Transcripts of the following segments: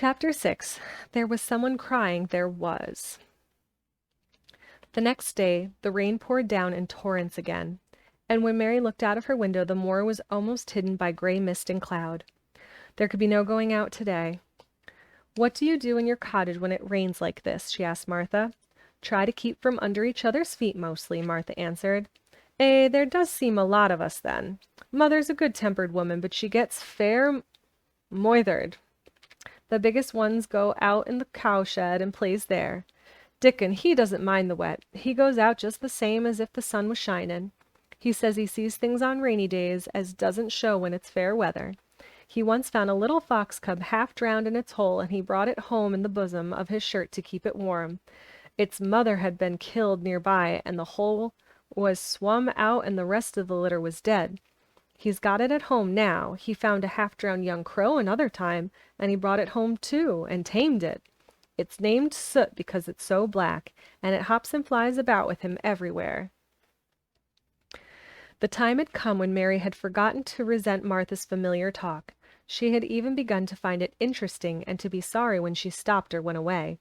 Chapter 6. There was someone crying, there was. The next day, the rain poured down in torrents again, and when Mary looked out of her window, the moor was almost hidden by gray mist and cloud. There could be no going out today. "What do you do in your cottage when it rains like this?" she asked Martha. "Try to keep from under each other's feet mostly," Martha answered. There does seem a lot of us then. Mother's a good-tempered woman, but she gets fair moithered. The biggest ones go out in the cowshed and plays there. Dickon, he doesn't mind the wet. He goes out just the same as if the sun was shinin'. He says he sees things on rainy days as doesn't show when it's fair weather. He once found a little fox cub half drowned in its hole, and he brought it home in the bosom of his shirt to keep it warm. Its mother had been killed near by, and the hole was swum out and the rest of the litter was dead. He's got it at home now. He found a half-drowned young crow another time, and he brought it home too, and tamed it. It's named Soot because it's so black, and it hops and flies about with him everywhere." The time had come when Mary had forgotten to resent Martha's familiar talk. She had even begun to find it interesting and to be sorry when she stopped or went away.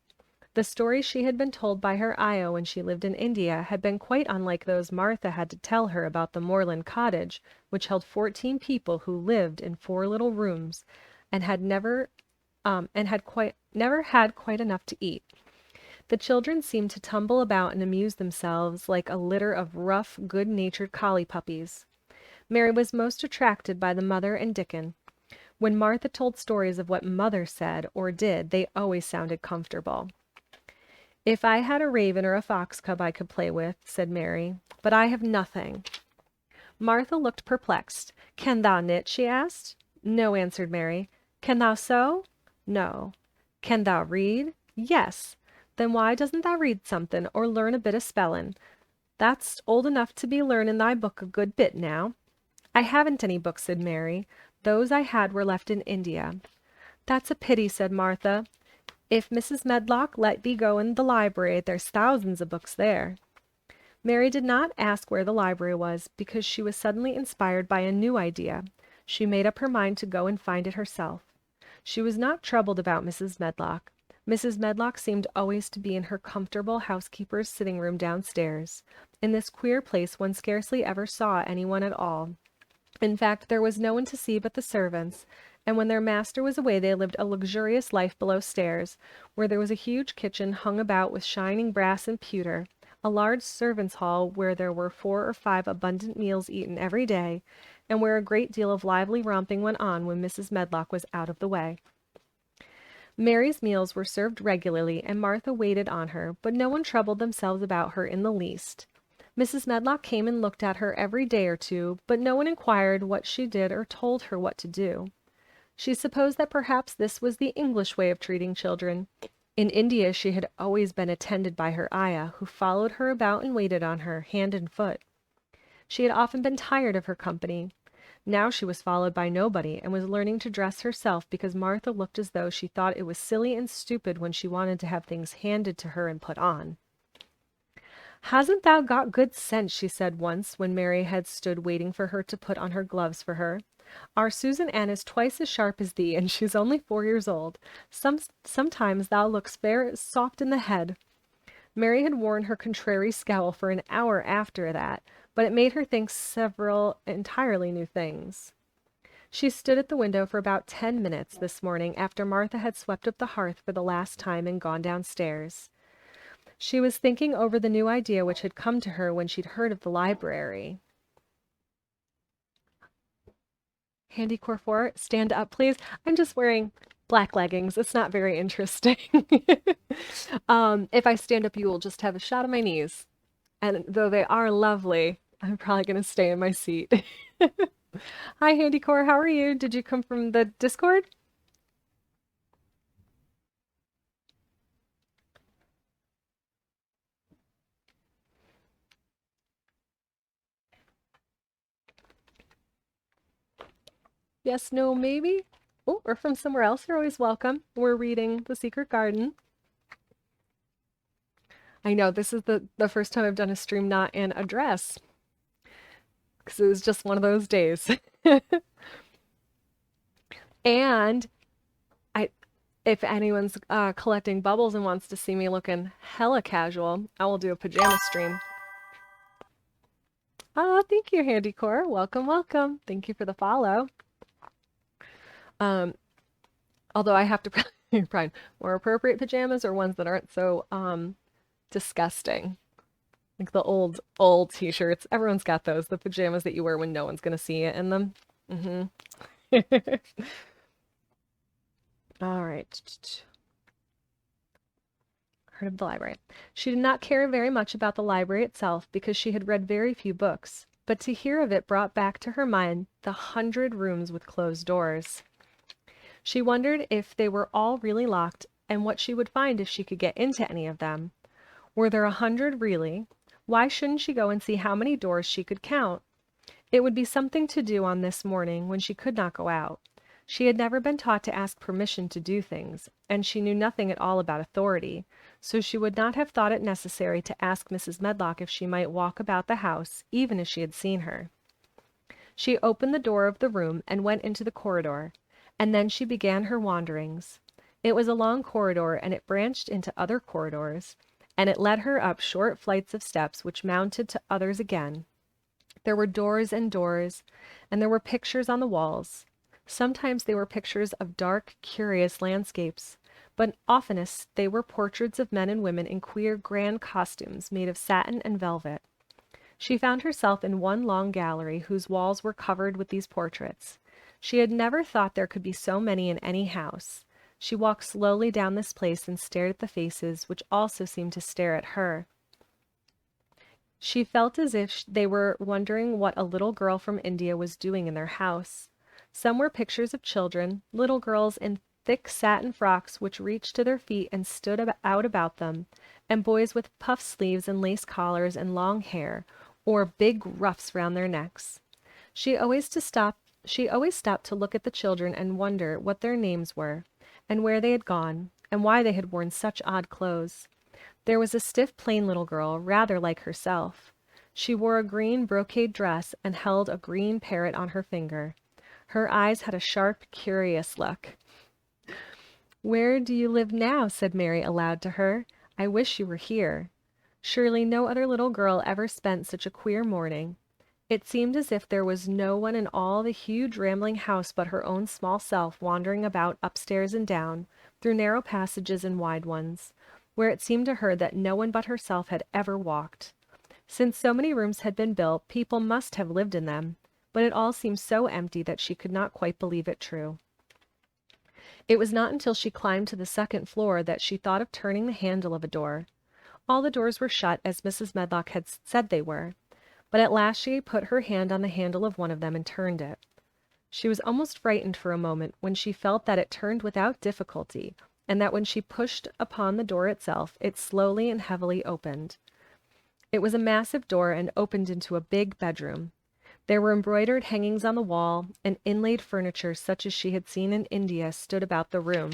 The stories she had been told by her Io when she lived in India had been quite unlike those Martha had to tell her about the moorland cottage, which held 14 people who lived in 4 little rooms and had never had quite enough to eat. The children seemed to tumble about and amuse themselves like a litter of rough, good-natured collie puppies. Mary was most attracted by the mother and Dickon. When Martha told stories of what Mother said or did, they always sounded comfortable. "If I had a raven or a fox cub I could play with," said Mary, "but I have nothing." Martha looked perplexed. "Can thou knit?" she asked. "No," answered Mary. "Can thou sew?" "No." "Can thou read?" "Yes." "Then why doesn't thou read something, or learn a bit of spellin'? Thou'st old enough to be learning thy book a good bit now." "I haven't any books," said Mary. "Those I had were left in India." "That's a pity," said Martha. "If Mrs. Medlock let thee go in the library, there's thousands of books there." Mary did not ask where the library was, because she was suddenly inspired by a new idea. She made up her mind to go and find it herself. She was not troubled about Mrs. Medlock. Mrs. Medlock seemed always to be in her comfortable housekeeper's sitting room downstairs. In this queer place one scarcely ever saw anyone at all. In fact, there was no one to see but the servants, and when their master was away they lived a luxurious life below stairs, where there was a huge kitchen hung about with shining brass and pewter, a large servants' hall where there were 4 or 5 abundant meals eaten every day, and where a great deal of lively romping went on when Mrs. Medlock was out of the way. Mary's meals were served regularly, and Martha waited on her, but no one troubled themselves about her in the least. Mrs. Medlock came and looked at her every day or two, but no one inquired what she did or told her what to do. She supposed that perhaps this was the English way of treating children. In India she had always been attended by her ayah, who followed her about and waited on her, hand and foot. She had often been tired of her company. Now she was followed by nobody, and was learning to dress herself because Martha looked as though she thought it was silly and stupid when she wanted to have things handed to her and put on. "Hasn't thou got good sense?" she said once, when Mary had stood waiting for her to put on her gloves for her. "Our Susan Ann is twice as sharp as thee, and she's only 4 years old. Sometimes thou looks fair soft in the head." Mary had worn her contrary scowl for an hour after that, but it made her think several entirely new things. She stood at the window for about 10 minutes this morning after Martha had swept up the hearth for the last time and gone downstairs. She was thinking over the new idea which had come to her when she'd heard of the library. Handy Corfor, stand up, please. I'm just wearing black leggings. It's not very interesting. If I stand up, you will just have a shot of my knees. And though they are lovely, I'm probably going to stay in my seat. Hi, Handycore. How are you? Did you come from the Discord? Yes, no, maybe? Oh, or from somewhere else. You're always welcome. We're reading The Secret Garden. I know, this is the first time I've done a stream not in a dress, because it was just one of those days. And If anyone's collecting bubbles and wants to see me looking hella casual, I will do a pajama stream. Oh, thank you, Handycore. Welcome, welcome. Thank you for the follow. Um, although I have to probably more appropriate pajamas or ones that aren't so disgusting. Like the old t-shirts. Everyone's got those, the pajamas that you wear when no one's gonna see it in them. Mm-hmm. All right. Heard of the library. She did not care very much about the library itself because she had read very few books, but to hear of it brought back to her mind the 100 rooms with closed doors. She wondered if they were all really locked and what she would find if she could get into any of them. Were there 100 really? Why shouldn't she go and see how many doors she could count? It would be something to do on this morning when she could not go out. She had never been taught to ask permission to do things, and she knew nothing at all about authority, so she would not have thought it necessary to ask Mrs. Medlock if she might walk about the house, even if she had seen her. She opened the door of the room and went into the corridor, and then she began her wanderings. It was a long corridor, and it branched into other corridors, and it led her up short flights of steps which mounted to others again. There were doors and doors, and there were pictures on the walls. Sometimes they were pictures of dark, curious landscapes, but oftenest they were portraits of men and women in queer, grand costumes made of satin and velvet. She found herself in one long gallery whose walls were covered with these portraits. She had never thought there could be so many in any house. She walked slowly down this place and stared at the faces, which also seemed to stare at her. She felt as if they were wondering what a little girl from India was doing in their house. Some were pictures of children, little girls in thick satin frocks which reached to their feet and stood out about them, and boys with puff sleeves and lace collars and long hair, or big ruffs round their necks. She always stopped to look at the children and wonder what their names were, and where they had gone, and why they had worn such odd clothes. There was a stiff, plain little girl, rather like herself. She wore a green brocade dress and held a green parrot on her finger. Her eyes had a sharp, curious look. "Where do you live now?" said Mary aloud to her. "I wish you were here." Surely no other little girl ever spent such a queer morning. It seemed as if there was no one in all the huge rambling house but her own small self wandering about upstairs and down, through narrow passages and wide ones, where it seemed to her that no one but herself had ever walked. Since so many rooms had been built, people must have lived in them, but it all seemed so empty that she could not quite believe it true. It was not until she climbed to the second floor that she thought of turning the handle of a door. All the doors were shut, as Mrs. Medlock had said they were, but at last she put her hand on the handle of one of them and turned it. She was almost frightened for a moment when she felt that it turned without difficulty, and that when she pushed upon the door itself, it slowly and heavily opened. It was a massive door and opened into a big bedroom. There were embroidered hangings on the wall, and inlaid furniture such as she had seen in India stood about the room.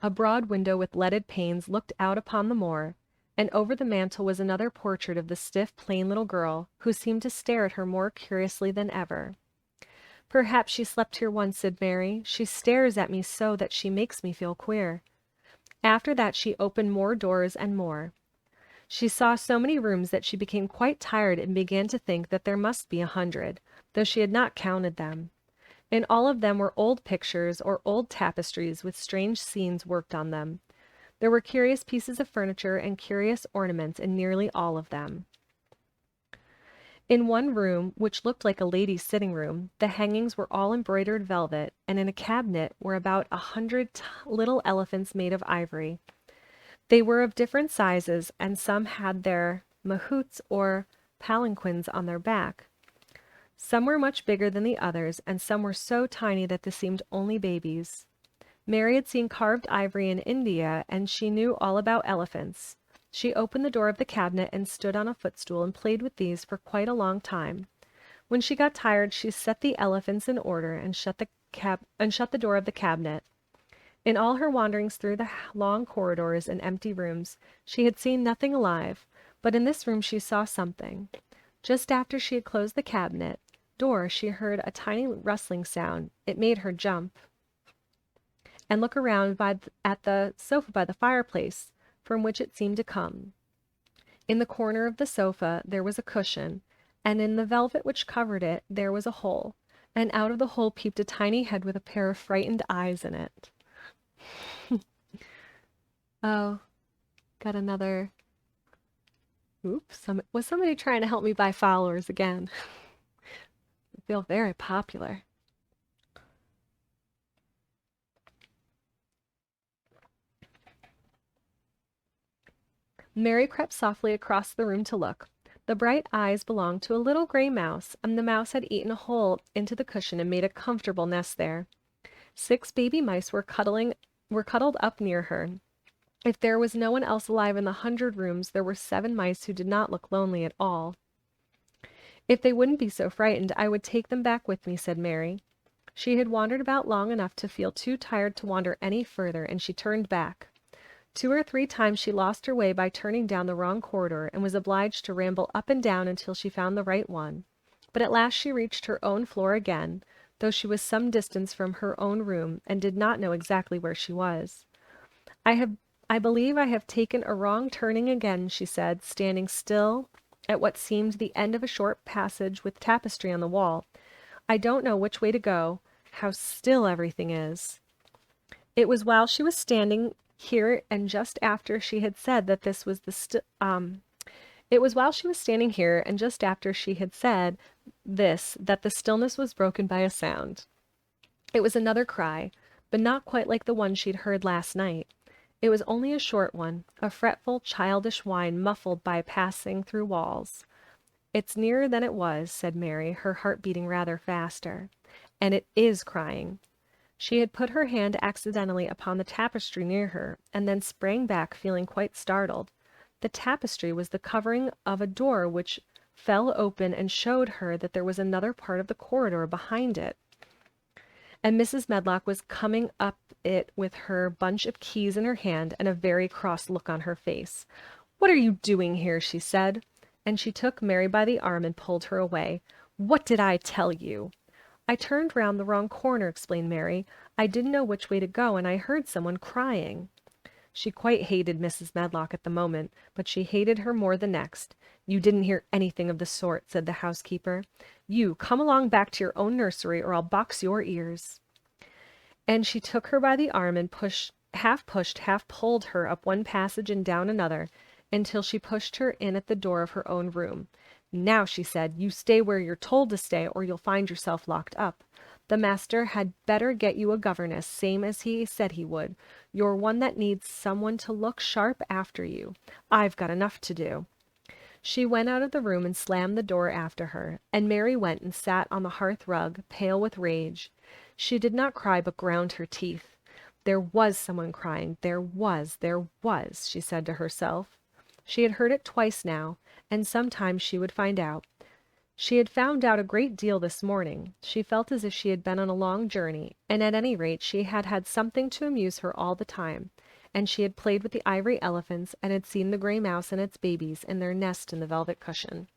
A broad window with leaded panes looked out upon the moor, and over the mantel was another portrait of the stiff, plain little girl, who seemed to stare at her more curiously than ever. "Perhaps she slept here once," said Mary. "She stares at me so that she makes me feel queer." After that she opened more doors and more. She saw so many rooms that she became quite tired and began to think that there must be 100, though she had not counted them. In all of them were old pictures or old tapestries with strange scenes worked on them. There were curious pieces of furniture and curious ornaments in nearly all of them. In one room, which looked like a lady's sitting room, the hangings were all embroidered velvet, and in a cabinet were about 100 little elephants made of ivory. They were of different sizes, and some had their mahouts or palanquins on their back. Some were much bigger than the others, and some were so tiny that they seemed only babies. Mary had seen carved ivory in India, and she knew all about elephants. She opened the door of the cabinet and stood on a footstool and played with these for quite a long time. When she got tired, she set the elephants in order and shut the door of the cabinet. In all her wanderings through the long corridors and empty rooms, she had seen nothing alive, but in this room she saw something. Just after she had closed the cabinet door, she heard a tiny rustling sound. It made her jump. and look around at the sofa by the fireplace, from which it seemed to come. In the corner of the sofa there was a cushion, and in the velvet which covered it there was a hole, and out of the hole peeped a tiny head with a pair of frightened eyes in it. Oh, got another. Oops, was somebody trying to help me buy followers again? I feel very popular. Mary crept softly across the room to look. The bright eyes belonged to a little gray mouse, and the mouse had eaten a hole into the cushion and made a comfortable nest there. 6 baby mice were cuddled up near her. If there was no one else alive in the 100 rooms, there were 7 mice who did not look lonely at all. If they wouldn't be so frightened, I would take them back with me, said Mary. She had wandered about long enough to feel too tired to wander any further, and she turned back. 2 or 3 times she lost her way by turning down the wrong corridor, and was obliged to ramble up and down until she found the right one. But at last she reached her own floor again, though she was some distance from her own room, and did not know exactly where she was. I believe I have taken a wrong turning again, she said, standing still at what seemed the end of a short passage with tapestry on the wall. I don't know which way to go. How still everything is. It was while she was standing here and just after she had said that this was it was while she was standing here and just after she had said this that the stillness was broken by a sound. It was another cry, but not quite like the one she'd heard last night. It was only a short one, a fretful, childish whine muffled by passing through walls. It's nearer than it was, said Mary, her heart beating rather faster. And it is crying. She had put her hand accidentally upon the tapestry near her, and then sprang back, feeling quite startled. The tapestry was the covering of a door which fell open and showed her that there was another part of the corridor behind it. And Mrs. Medlock was coming up it with her bunch of keys in her hand and a very cross look on her face. "What are you doing here?" she said, and she took Mary by the arm and pulled her away. "What did I tell you?" "I turned round the wrong corner," explained Mary. "I didn't know which way to go, and I heard someone crying." She quite hated Mrs. Medlock at the moment, but she hated her more the next. "You didn't hear anything of the sort," said the housekeeper. "You come along back to your own nursery, or I'll box your ears." And she took her by the arm and half pushed, half pulled her up one passage and down another, until she pushed her in at the door of her own room. "Now," she said, "you stay where you're told to stay, or you'll find yourself locked up. The master had better get you a governess, same as he said he would. You're one that needs someone to look sharp after you. I've got enough to do." She went out of the room and slammed the door after her, and Mary went and sat on the hearth rug, pale with rage. She did not cry, but ground her teeth. There was someone crying. There was, she said to herself. She had heard it twice now, and sometime she would find out. She had found out a great deal this morning. She felt as if she had been on a long journey, and at any rate she had had something to amuse her all the time, and she had played with the ivory elephants, and had seen the gray mouse and its babies in their nest in the velvet cushion.